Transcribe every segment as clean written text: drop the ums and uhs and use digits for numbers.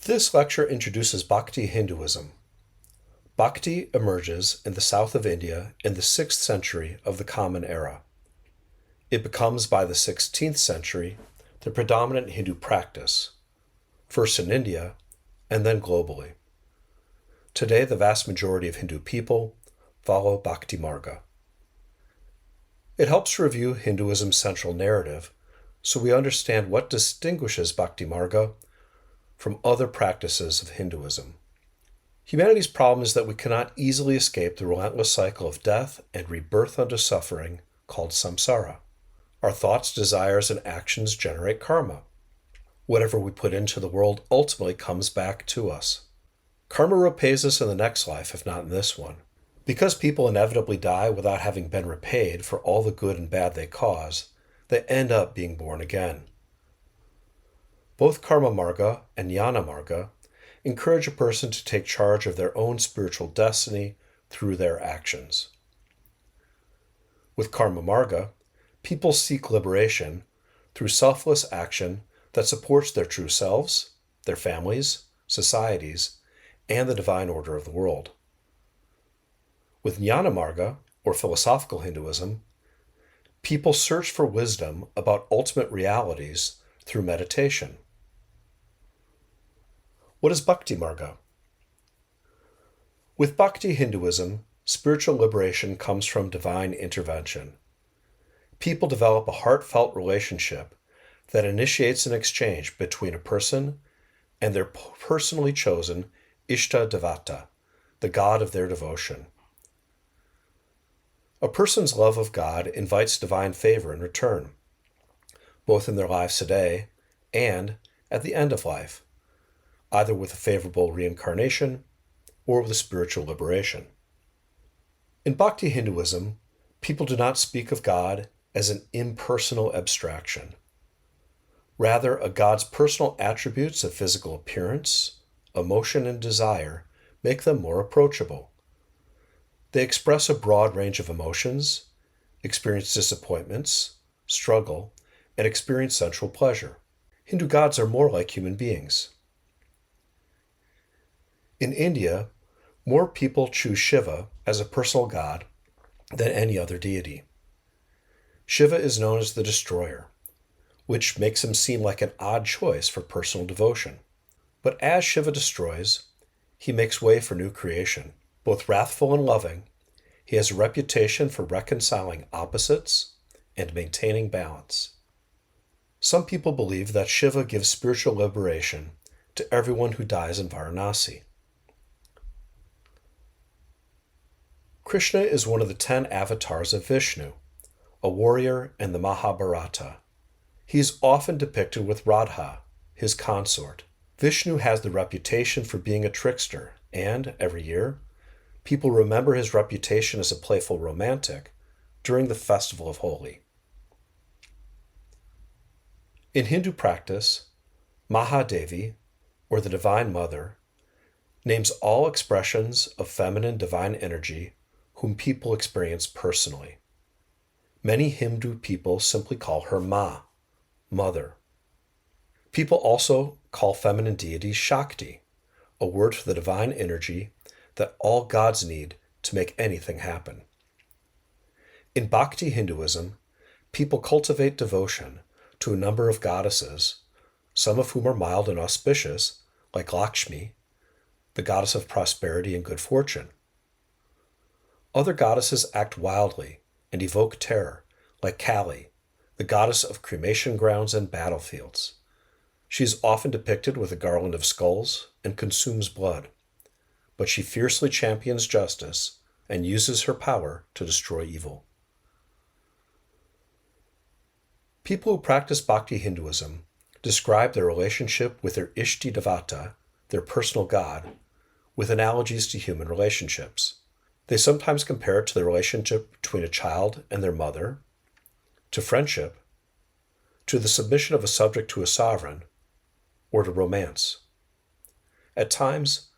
This lecture introduces Bhakti Hinduism. Bhakti emerges in the south of India in the 6th century of the Common Era. It becomes, by the 16th century, the predominant Hindu practice, first in India and then globally. Today, the vast majority of Hindu people follow Bhakti marga. It helps to review Hinduism's central narrative so we understand what distinguishes Bhakti marga from other practices of Hinduism. Humanity's problem is that we cannot easily escape the relentless cycle of death and rebirth unto suffering called samsara. Our thoughts, desires, and actions generate karma. Whatever we put into the world ultimately comes back to us. Karma repays us in the next life, if not in this one. Because people inevitably die without having been repaid for all the good and bad they cause, they end up being born again. Both karma marga and jnana marga encourage a person to take charge of their own spiritual destiny through their actions. With karma marga, people seek liberation through selfless action that supports their true selves, their families, societies, and the divine order of the world. With jnana marga, or philosophical Hinduism, people search for wisdom about ultimate realities through meditation. What is Bhakti marga? With Bhakti Hinduism, spiritual liberation comes from divine intervention. People develop a heartfelt relationship that initiates an exchange between a person and their personally chosen Ishta Devata, the god of their devotion. A person's love of God invites divine favor in return, both in their lives today and at the end of life, either with a favorable reincarnation or with a spiritual liberation. In Bhakti Hinduism, people do not speak of God as an impersonal abstraction. Rather, a god's personal attributes of physical appearance, emotion, and desire make them more approachable. They express a broad range of emotions, experience disappointments, struggle, and experience sensual pleasure. Hindu gods are more like human beings. In India, more people choose Shiva as a personal god than any other deity. Shiva is known as the destroyer, which makes him seem like an odd choice for personal devotion. But as Shiva destroys, he makes way for new creation. Both wrathful and loving, he has a reputation for reconciling opposites and maintaining balance. Some people believe that Shiva gives spiritual liberation to everyone who dies in Varanasi. Krishna is one of the 10 avatars of Vishnu, a warrior in the Mahabharata. He is often depicted with Radha, his consort. Vishnu has the reputation for being a trickster, and every year, people remember his reputation as a playful romantic during the festival of Holi. In Hindu practice, Mahadevi, or the Divine Mother, names all expressions of feminine divine energy whom people experience personally. Many Hindu people simply call her Ma, Mother. People also call feminine deities Shakti, a word for the divine energy that all gods need to make anything happen. In Bhakti Hinduism, people cultivate devotion to a number of goddesses, some of whom are mild and auspicious, like Lakshmi, the goddess of prosperity and good fortune. Other goddesses act wildly and evoke terror, like Kali, the goddess of cremation grounds and battlefields. She is often depicted with a garland of skulls and consumes blood, but she fiercely champions justice and uses her power to destroy evil. People who practice Bhakti Hinduism describe their relationship with their Ishti Devata, their personal god, with analogies to human relationships. They sometimes compare it to the relationship between a child and their mother, to friendship, to the submission of a subject to a sovereign, or to romance. At times,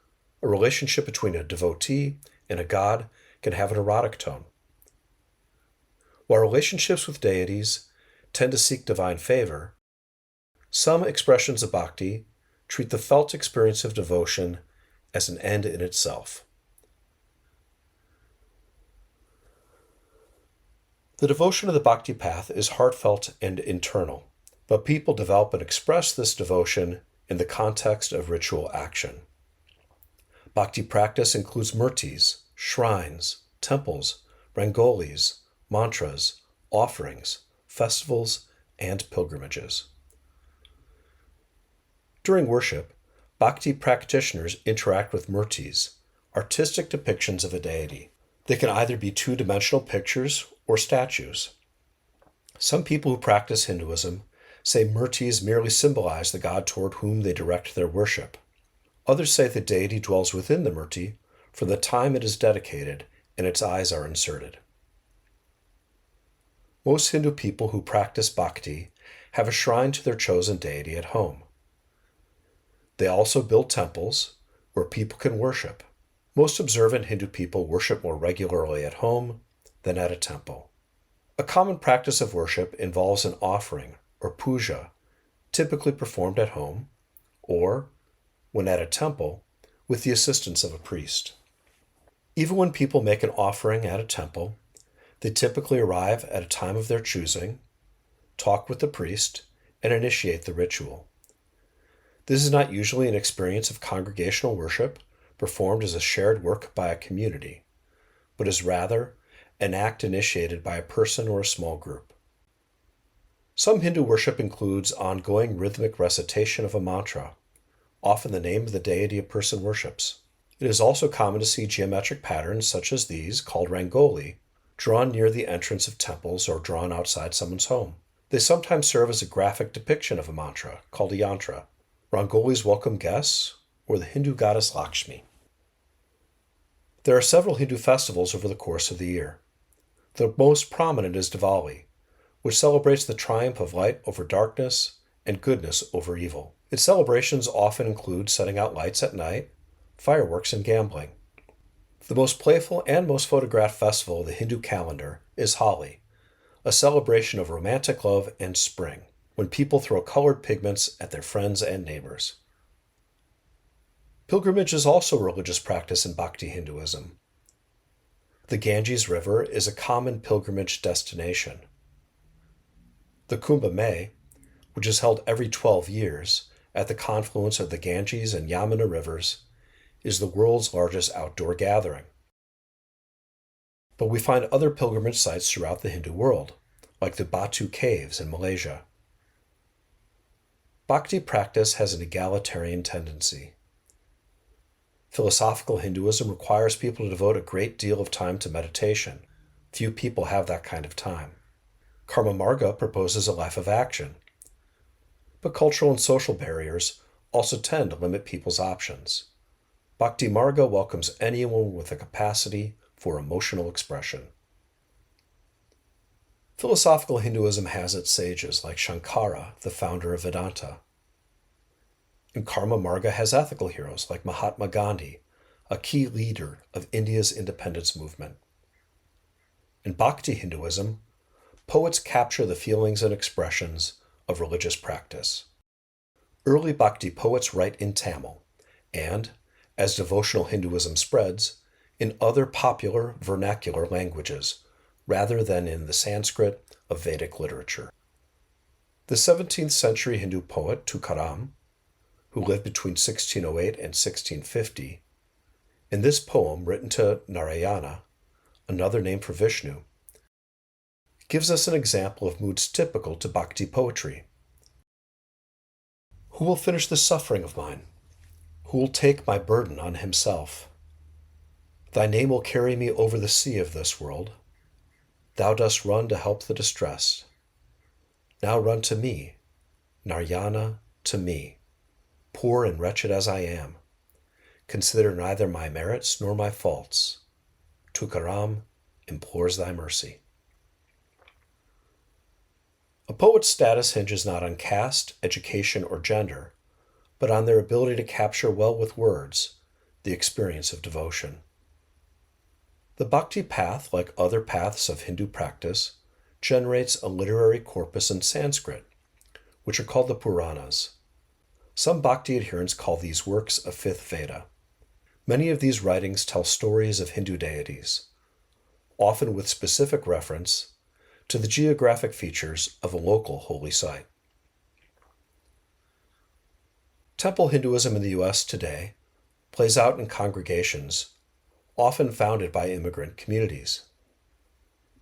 a relationship between a devotee and a god can have an erotic tone. While relationships with deities tend to seek divine favor, some expressions of bhakti treat the felt experience of devotion as an end in itself. The devotion of the bhakti path is heartfelt and internal, but people develop and express this devotion in the context of ritual action. Bhakti practice includes murtis, shrines, temples, rangolis, mantras, offerings, festivals, and pilgrimages. During worship, bhakti practitioners interact with murtis, artistic depictions of a deity. They can either be two-dimensional pictures or statues. Some people who practice Hinduism say murtis merely symbolize the god toward whom they direct their worship. Others say the deity dwells within the murti from the time it is dedicated and its eyes are inserted. Most Hindu people who practice bhakti have a shrine to their chosen deity at home. They also build temples where people can worship. Most observant Hindu people worship more regularly at home than at a temple. A common practice of worship involves an offering or puja, typically performed at home, or, when at a temple, with the assistance of a priest. Even when people make an offering at a temple, they typically arrive at a time of their choosing, talk with the priest, and initiate the ritual. This is not usually an experience of congregational worship performed as a shared work by a community, but is rather an act initiated by a person or a small group. Some Hindu worship includes ongoing rhythmic recitation of a mantra, often the name of the deity a person worships. It is also common to see geometric patterns such as these, called rangoli, drawn near the entrance of temples or drawn outside someone's home. They sometimes serve as a graphic depiction of a mantra, called a yantra. Rangolis welcome guests, or the Hindu goddess Lakshmi. There are several Hindu festivals over the course of the year. The most prominent is Diwali, which celebrates the triumph of light over darkness and goodness over evil. Its celebrations often include setting out lights at night, fireworks, and gambling. The most playful and most photographed festival of the Hindu calendar is Holi, a celebration of romantic love and spring, when people throw colored pigments at their friends and neighbors. Pilgrimage is also a religious practice in Bhakti Hinduism. The Ganges River is a common pilgrimage destination. The Kumbh Mela, which is held every 12 years at the confluence of the Ganges and Yamuna rivers, is the world's largest outdoor gathering. But we find other pilgrimage sites throughout the Hindu world, like the Batu Caves in Malaysia. Bhakti practice has an egalitarian tendency. Philosophical Hinduism requires people to devote a great deal of time to meditation. Few people have that kind of time. Karma marga proposes a life of action. But cultural and social barriers also tend to limit people's options. Bhakti marga welcomes anyone with a capacity for emotional expression. Philosophical Hinduism has its sages like Shankara, the founder of Vedanta. And Karma Marga has ethical heroes like Mahatma Gandhi, a key leader of India's independence movement. In Bhakti Hinduism, poets capture the feelings and expressions of religious practice. Early Bhakti poets write in Tamil, and, as devotional Hinduism spreads, in other popular vernacular languages, rather than in the Sanskrit of Vedic literature. The 17th century Hindu poet Tukaram, who lived between 1608 and 1650, in this poem written to Narayana, another name for Vishnu, gives us an example of moods typical to bhakti poetry. Who will finish the suffering of mine? Who will take my burden on himself? Thy name will carry me over the sea of this world. Thou dost run to help the distressed. Now run to me, Narayana, to me, poor and wretched as I am. Consider neither my merits nor my faults. Tukaram implores thy mercy. A poet's status hinges not on caste, education, or gender, but on their ability to capture well with words the experience of devotion. The bhakti path, like other paths of Hindu practice, generates a literary corpus in Sanskrit, which are called the Puranas. Some Bhakti adherents call these works a fifth Veda. Many of these writings tell stories of Hindu deities, often with specific reference to the geographic features of a local holy site. Temple Hinduism in the U.S. today plays out in congregations often founded by immigrant communities.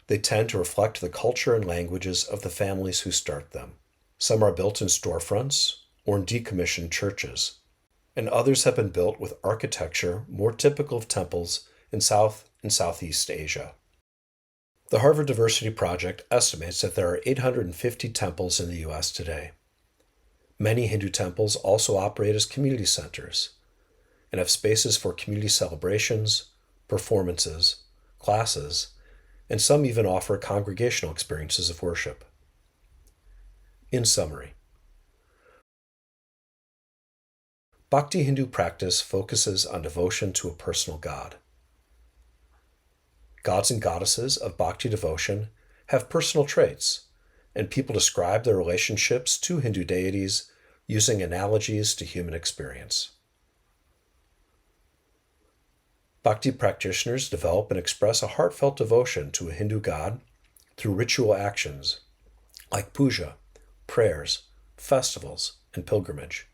They tend to reflect the culture and languages of the families who start them. Some are built in storefronts or in decommissioned churches, and others have been built with architecture more typical of temples in South and Southeast Asia. The Harvard Diversity Project estimates that there are 850 temples in the U.S. today. Many Hindu temples also operate as community centers and have spaces for community celebrations, performances, classes, and some even offer congregational experiences of worship. In summary, Bhakti Hindu practice focuses on devotion to a personal God. Gods and goddesses of Bhakti devotion have personal traits, and people describe their relationships to Hindu deities using analogies to human experience. Bhakti practitioners develop and express a heartfelt devotion to a Hindu god through ritual actions like puja, prayers, festivals, and pilgrimage.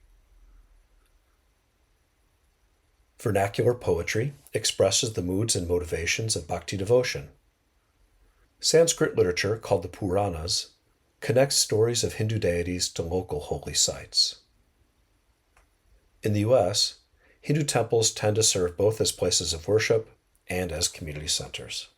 Vernacular poetry expresses the moods and motivations of Bhakti devotion. Sanskrit literature, called the Puranas, connects stories of Hindu deities to local holy sites. In the U.S., Hindu temples tend to serve both as places of worship and as community centers.